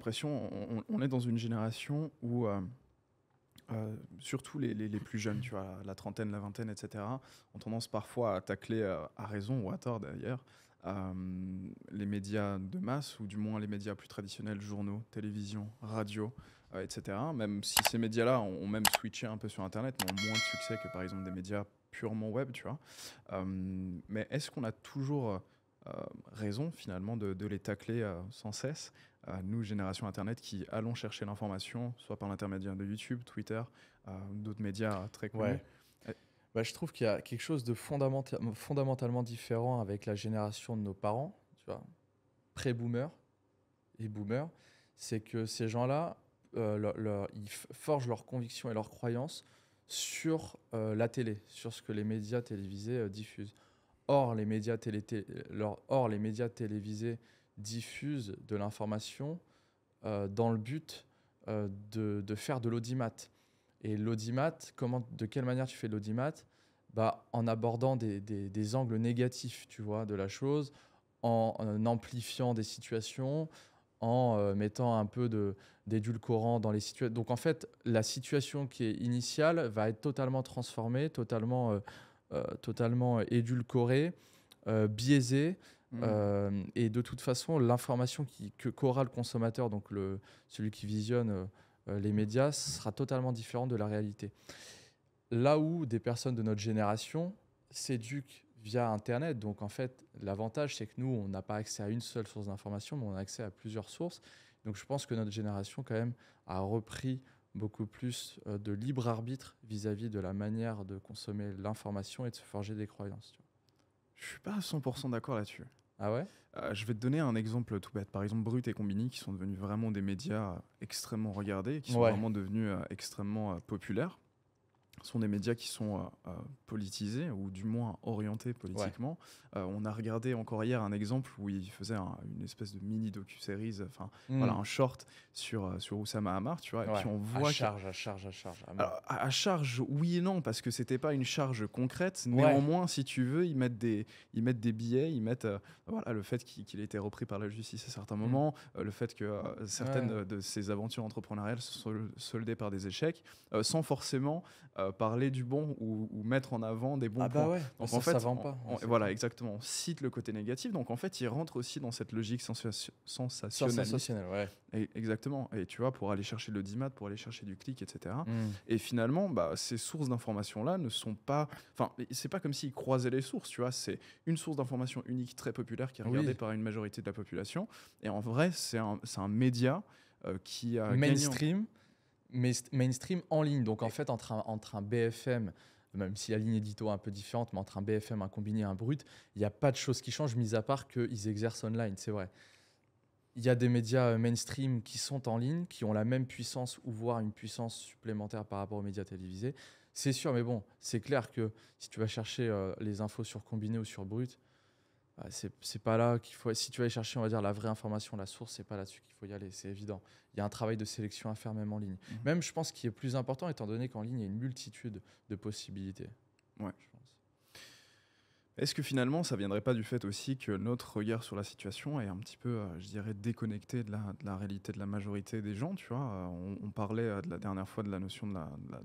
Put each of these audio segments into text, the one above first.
l'impression, on est dans une génération où, surtout les plus jeunes, tu vois, la trentaine, la vingtaine, etc., ont tendance parfois à tacler, à raison ou à tort d'ailleurs, les médias de masse, ou du moins les médias plus traditionnels, journaux, télévision, radio, etc. Même si ces médias-là ont même switché un peu sur Internet, mais ont moins de succès que par exemple des médias purement web, tu vois. Mais est-ce qu'on a toujours raison finalement de les tacler sans cesse, nous, génération Internet, qui allons chercher l'information, soit par l'intermédiaire de YouTube, Twitter, d'autres médias très connus. Ouais. Bah, je trouve qu'il y a quelque chose de fondamentalement différent avec la génération de nos parents, tu vois, pré-boomers et boomers. C'est que ces gens-là, ils forgent leurs convictions et leurs croyances sur la télé, sur ce que les médias télévisés diffusent. Or, les médias télévisés diffusent de l'information dans le but de faire de l'audimat. Et l'audimat, de quelle manière tu fais de l'audimat? Bah, en abordant des angles négatifs, tu vois, de la chose, en amplifiant des situations, en mettant un peu d'édulcorant dans les situations. Donc en fait, la situation qui est initiale va être totalement transformée, totalement édulcorée, biaisée. Et de toute façon, l'information qu'aura le consommateur, donc celui qui visionne les médias, sera totalement différente de la réalité. Là où des personnes de notre génération s'éduquent via Internet, donc en fait, l'avantage, c'est que nous, on n'a pas accès à une seule source d'information, mais on a accès à plusieurs sources. Donc je pense que notre génération, quand même, a repris beaucoup plus de libre arbitre vis-à-vis de la manière de consommer l'information et de se forger des croyances. Tu vois. Je suis pas à 100% d'accord là-dessus. Ah ouais? Je vais te donner un exemple tout bête. Par exemple, Brut et Combini, qui sont devenus vraiment des médias extrêmement regardés, qui sont Ouais. vraiment devenus extrêmement populaires, sont des médias qui sont politisés, ou du moins orientés politiquement. On a regardé encore hier un exemple où il faisait une espèce de mini docu-série, enfin voilà, un short sur Oussama Hamar, tu vois, et puis on voit à charge. alors, à charge, oui et non, parce que c'était pas une charge concrète. Ouais. Néanmoins, si tu veux, ils mettent des billets, ils mettent voilà, le fait qu'il ait été repris par la justice à certains moments, le fait que certaines de ses aventures entrepreneuriales se sont soldées par des échecs, sans forcément parler du bon, ou mettre en avant des bons points. Ouais. Donc ça, en fait, ça vend pas. voilà, exactement, on cite le côté négatif. Donc en fait, il rentre aussi dans cette logique sensationnaliste. Sensationnel, ouais. Exactement. Et tu vois, pour aller chercher le l'audimat, pour aller chercher du clic, etc. Et finalement, ces sources d'information-là ne sont pas... Enfin, c'est pas comme s'ils croisaient les sources, tu vois. C'est une source d'information unique, très populaire, qui est regardée par une majorité de la population. Et en vrai, c'est un média qui a mainstream en ligne. Donc en fait, entre un BFM, même si la ligne édito est un peu différente, mais entre un BFM, un Combini et un Brut, il n'y a pas de choses qui changent, mis à part qu'ils exercent online, c'est vrai. Il y a des médias mainstream qui sont en ligne, qui ont la même puissance, ou voire une puissance supplémentaire par rapport aux médias télévisés. C'est sûr, mais bon, c'est clair que si tu vas chercher les infos sur Combini ou sur Brut, c'est pas là qu'il faut. Si tu vas aller chercher, on va dire, la vraie information, la source, c'est pas là-dessus qu'il faut y aller, c'est évident. Il y a un travail de sélection à faire même en ligne. Même, je pense, qui est plus important, étant donné qu'en ligne, il y a une multitude de possibilités. Ouais. Je pense. Est-ce que finalement, ça viendrait pas du fait aussi que notre regard sur la situation est un petit peu, je dirais, déconnecté de la réalité de la majorité des gens, tu vois. On parlait de la dernière fois de la notion de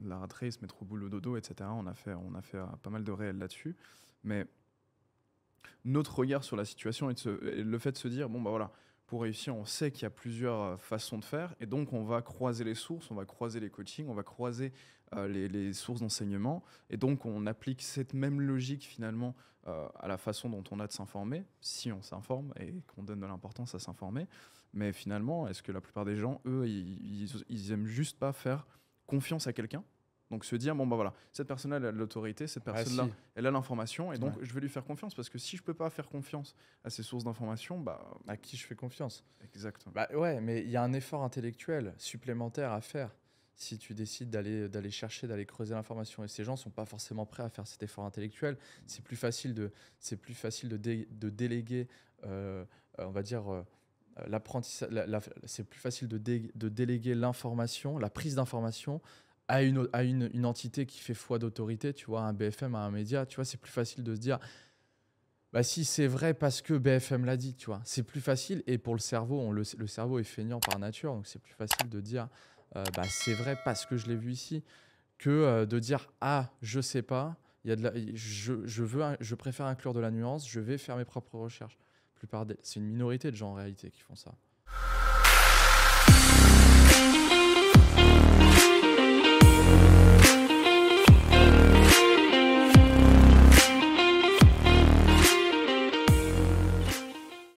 la rat race, mettre au boulot dodo, etc. On a fait pas mal de réels là-dessus. Mais notre regard sur la situation et le fait de se dire, bon, bah voilà, pour réussir, on sait qu'il y a plusieurs façons de faire, et donc on va croiser les sources, on va croiser les coachings, on va croiser les sources d'enseignement, et donc on applique cette même logique finalement à la façon dont on a de s'informer, si on s'informe et qu'on donne de l'importance à s'informer. Mais finalement, est-ce que la plupart des gens, eux, ils aiment juste pas faire confiance à quelqu'un? Donc se dire, bon bah voilà, cette personne-là, elle a de l'autorité, cette personne-là, elle a l'information, et donc je vais lui faire confiance, parce que si je peux pas faire confiance à ces sources d'information, à qui je fais confiance? Exactement. Ouais, mais il y a un effort intellectuel supplémentaire à faire si tu décides d'aller chercher, d'aller creuser l'information. Et ces gens sont pas forcément prêts à faire cet effort intellectuel. C'est plus facile de déléguer, on va dire, l'apprentissage. C'est plus facile de déléguer l'information, la prise d'information, à une entité qui fait foi d'autorité, tu vois, un BFM, à un média, tu vois, c'est plus facile de se dire, Bah, si c'est vrai parce que BFM l'a dit, tu vois? C'est plus facile et pour le cerveau, le cerveau est feignant par nature, donc c'est plus facile de dire, bah, c'est vrai parce que je l'ai vu ici, que, de dire: «Ah, je sais pas, il y a de la je préfère inclure de la nuance, je vais faire mes propres recherches». C'est une minorité de gens en réalité qui font ça.